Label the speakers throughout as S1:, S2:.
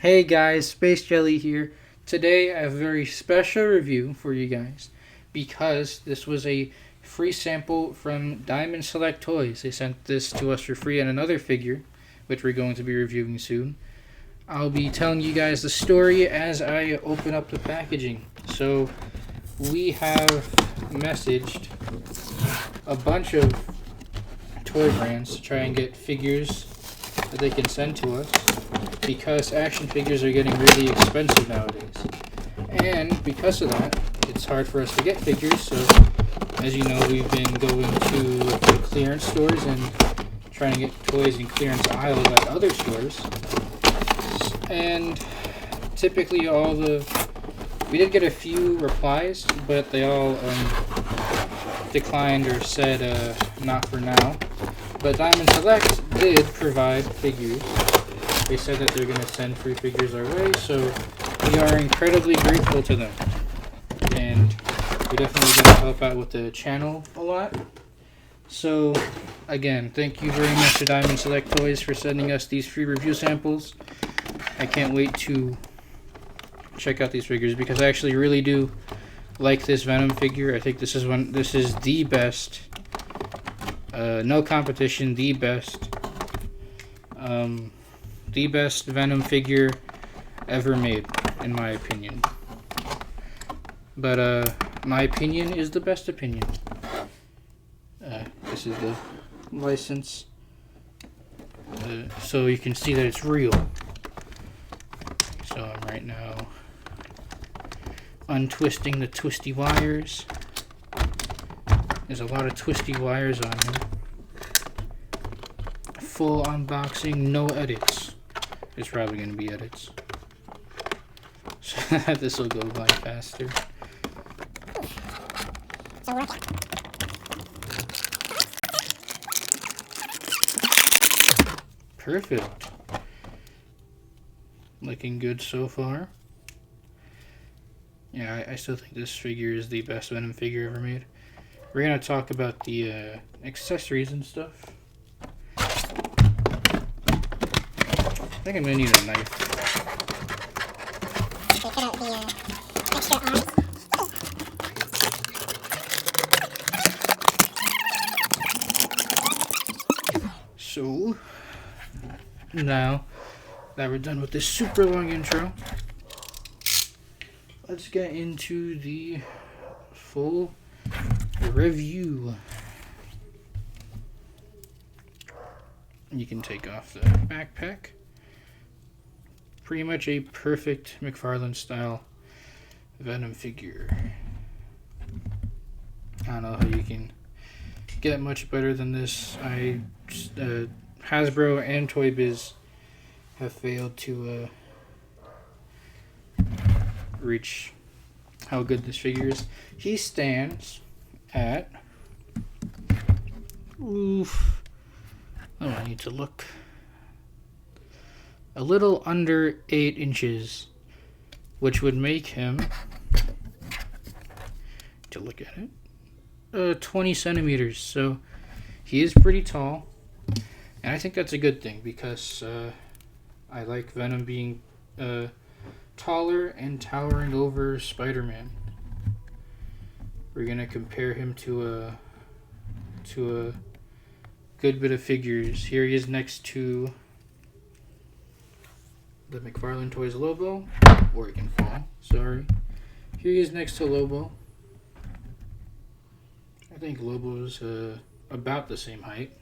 S1: Hey guys, Space Jelly here. Today I have a very special review for you guys because this was a free sample from Diamond Select Toys. They sent this to us for free and another figure, which we're going to be reviewing soon. I'll be telling you guys the story as I open up the packaging. So we have messaged a bunch of toy brands to try and get figures that they can send to us, because action figures are getting really expensive nowadays. And because of that, it's hard for us to get figures, so as you know, we've been going to the clearance stores and trying to get toys in clearance aisles at other stores. And typically we did get a few replies, but they all declined or said not for now. But Diamond Select did provide figures. They said that they're going to send free figures our way, so we are incredibly grateful to them. And we're definitely going to help out with the channel a lot. So, again, thank you very much to Diamond Select Toys for sending us these free review samples. I can't wait to check out these figures because I actually really do like this Venom figure. I think this is the best, no competition, the best Venom figure ever made, in my opinion. But my opinion is the best opinion. This is the license, so you can see that it's real. So I'm right now untwisting the twisty wires. There's a lot of twisty wires on here. Full unboxing, no edits. There's probably going to be edits, so this will go by faster. Perfect. Looking good so far. Yeah, I still think this figure is the best Venom figure ever made. We're going to talk about the accessories and stuff. I think I'm going to need a knife.
S2: Cut out the extra arms.
S1: So, now that we're done with this super long intro, let's get into the full review. You can take off the backpack. Pretty much a perfect McFarlane style Venom figure. I don't know how you can get much better than this. Hasbro and Toy Biz have failed to reach how good this figure is. He stands at I need to look. A little under 8 inches, which would make him, to look at it, 20 centimeters. So he is pretty tall, and I think that's a good thing because I like Venom being taller and towering over Spider-Man. We're gonna compare him to a good bit of figures. Here he is next to the McFarlane Toys Lobo, or he can fall, sorry. Here he is next to Lobo. I think Lobo's about the same height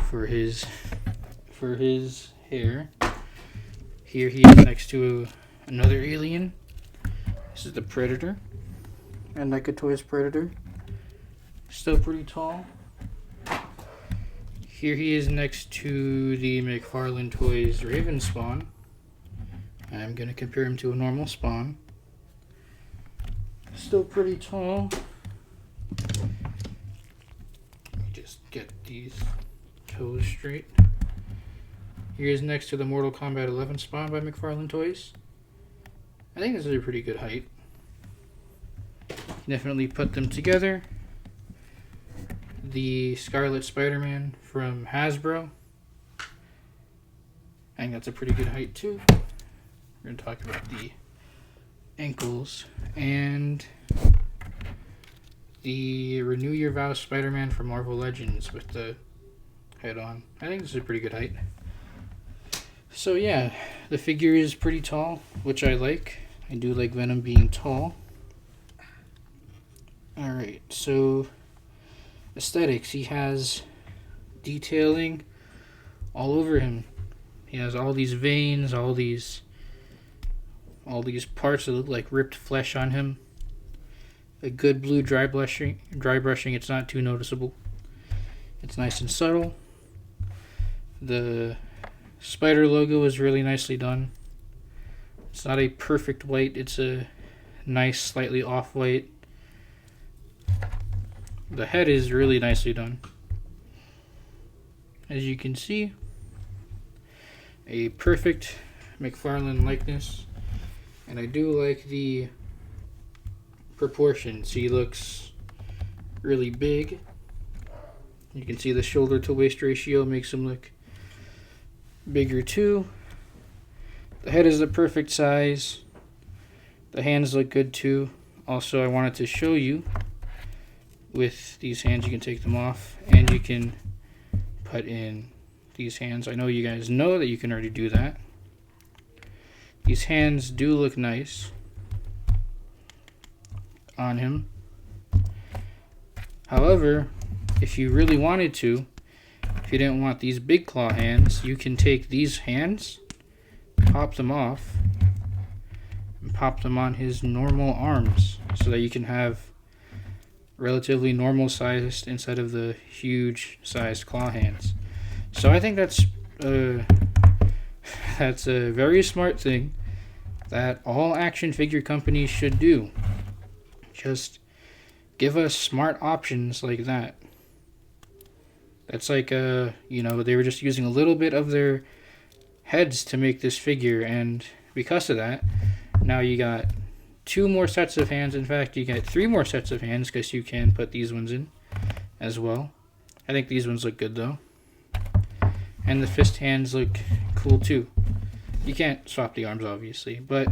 S1: for his hair. Here he is next to another alien. This is the Predator, and NECA Toys Predator. Still pretty tall. Here he is next to the McFarlane Toys Raven Spawn. I'm going to compare him to a normal Spawn. Still pretty tall. Let me just get these toes straight. Here he is next to the Mortal Kombat 11 Spawn by McFarlane Toys. I think this is a pretty good height. Definitely put them together. The Scarlet Spider-Man from Hasbro. I think that's a pretty good height too. We're going to talk about the ankles and the Renew Your Vows Spider-Man from Marvel Legends with the head on. I think this is a pretty good height. So yeah, the figure is pretty tall, which I like. I do like Venom being tall. Alright, so aesthetics. He has detailing all over him. He has all these veins, all these parts that look like ripped flesh on him. A good blue dry brushing. It's not too noticeable. It's nice and subtle. The spider logo is really nicely done. It's not a perfect white. It's a nice, slightly off white. The head is really nicely done. As you can see, a perfect McFarlane likeness. And I do like the proportions. He looks really big. You can see the shoulder to waist ratio makes him look bigger too. The head is the perfect size. The hands look good too. Also, I wanted to show you with these hands, you can take them off and you can put in these hands. I know you guys know that you can already do that. These hands do look nice on him. However, if you really wanted to, if you didn't want these big claw hands, you can take these hands, pop them off, and pop them on his normal arms so that you can have relatively normal sized instead of the huge sized claw hands. So I think that's a very smart thing that all action figure companies should do. Just give us smart options like that. That's like they were just using a little bit of their heads to make this figure, and because of that, now you got 2 more sets of hands. In fact, you get 3 more sets of hands because you can put these ones in as well. I think these ones look good though. And the fist hands look cool too. You can't swap the arms obviously, but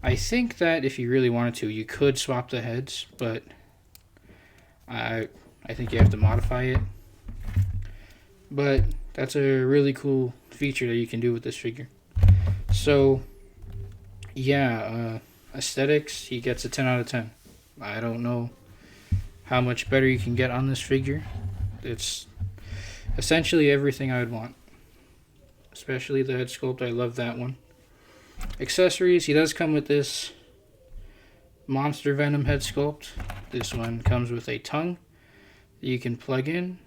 S1: I think that if you really wanted to, you could swap the heads, but I think you have to modify it. But that's a really cool feature that you can do with this figure. So yeah, aesthetics, he gets a 10 out of 10. I don't know how much better you can get on this figure. It's essentially everything I would want. Especially the head sculpt, I love that one. Accessories, he does come with this Monster Venom head sculpt. This one comes with a tongue that you can plug in.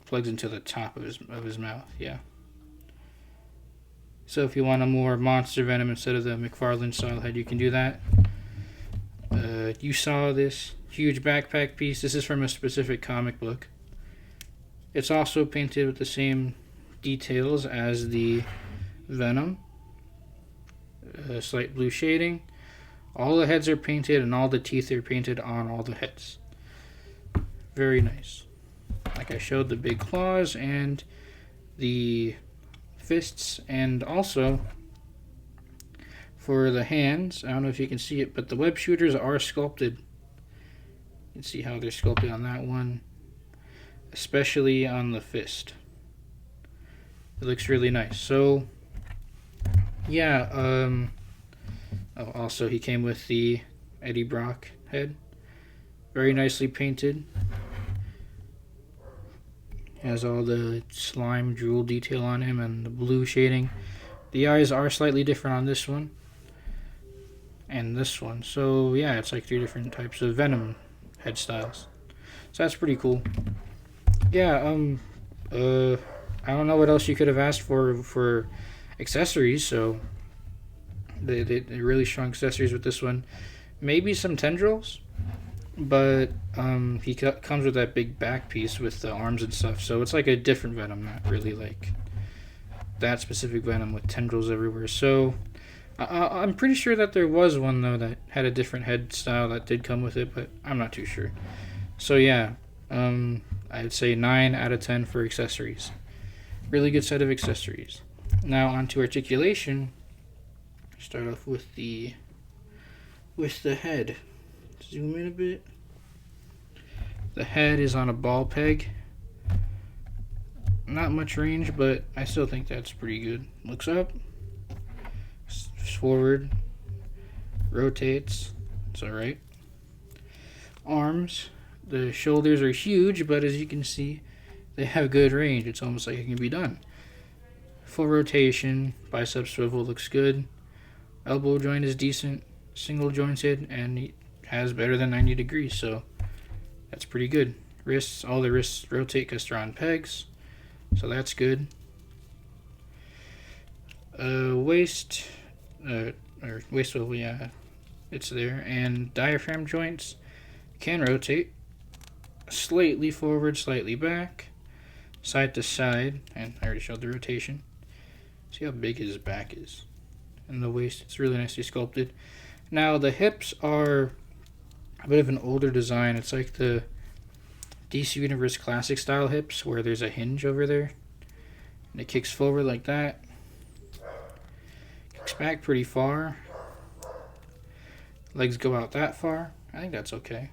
S1: Plugs into the top of his mouth, yeah. So if you want a more Monster Venom instead of the McFarlane style head, you can do that. You saw this huge backpack piece. This is from a specific comic book. It's also painted with the same details as the Venom. Slight blue shading. All the heads are painted and all the teeth are painted on all the heads. Very nice. Like I showed, the big claws and the fists, and also for the hands, I don't know if you can see it, but the web shooters are sculpted. You can see how they're sculpted on that one, especially on the fist. It looks really nice. So yeah, also he came with the Eddie Brock head, very nicely painted. Has all the slime drool detail on him and the blue shading. The eyes are slightly different on this one and this one. So yeah, it's like 3 different types of Venom head styles. So that's pretty cool. Yeah, I don't know what else you could have asked for accessories, so they really strong accessories with this one. Maybe some tendrils, but he comes with that big back piece with the arms and stuff, so it's like a different Venom, not really like that specific Venom with tendrils everywhere. So I'm pretty sure that there was one though that had a different head style that did come with it, but I'm not too sure. So yeah, I'd say 9 out of 10 for accessories. Really good set of accessories. Now onto articulation. Start off with the head. Zoom in a bit. The head is on a ball peg. Not much range, but I still think that's pretty good. Looks up, forward, rotates. It's alright. Arms. The shoulders are huge, but as you can see, they have good range. It's almost like it can be done. Full rotation, bicep swivel looks good. Elbow joint is decent, single jointed, and it has better than 90 degrees, so that's pretty good. Wrists, all the wrists rotate because they're on pegs, so that's good. Waist, or waist swivel, yeah, it's there. And diaphragm joints can rotate slightly forward, slightly back, side to side, and I already showed the rotation. See how big his back is. And the waist, it's really nicely sculpted. Now the hips are a bit of an older design. It's like the DC Universe Classic style hips where there's a hinge over there. And it kicks forward like that. Kicks back pretty far. Legs go out that far. I think that's okay.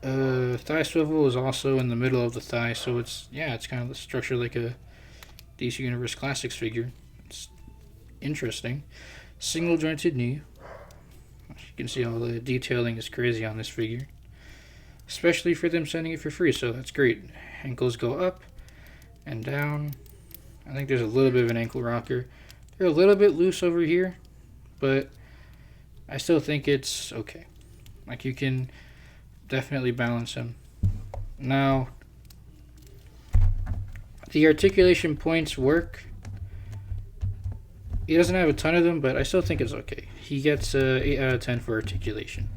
S1: Thigh swivel is also in the middle of the thigh, so it's kind of the structure like a DC Universe Classics figure. It's interesting. Single jointed knee. You can see all the detailing is crazy on this figure, especially for them sending it for free, so that's great. Ankles go up and down. I think there's a little bit of an ankle rocker. They're a little bit loose over here, but I still think it's okay. Like, you can definitely balance them. Now, the articulation points work. He doesn't have a ton of them, but I still think it's okay. He gets 8 out of 10 for articulation,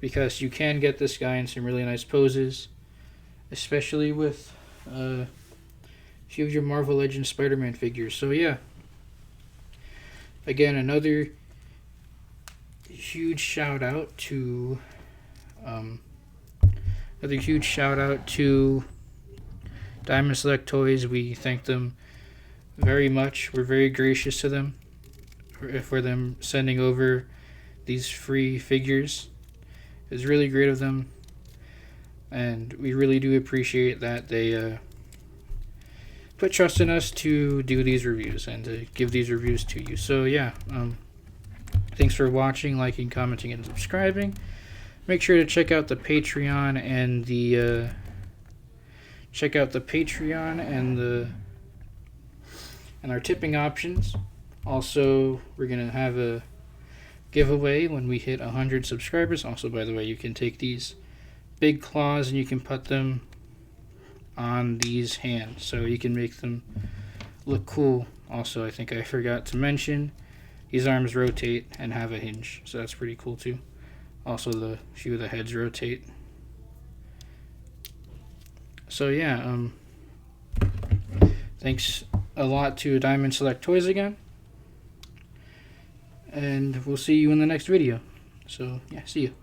S1: because you can get this guy in some really nice poses, especially with a few of your Marvel Legends Spider-Man figures. So yeah, again, another huge shout out to Diamond Select Toys. We thank them very much. We're very gracious to them for them sending over these free figures. It's really great of them, and we really do appreciate that they put trust in us to do these reviews and to give these reviews to you. So yeah, thanks for watching, liking, commenting, and subscribing. Make sure to check out the Patreon and our tipping options. Also, we're gonna have a giveaway when we hit 100 subscribers. Also, by the way, you can take these big claws and you can put them on these hands, so you can make them look cool. Also, I think I forgot to mention, these arms rotate and have a hinge, so that's pretty cool too. Also, the few of the heads rotate. So yeah, thanks a lot to Diamond Select Toys again, and we'll see you in the next video. So yeah, see you.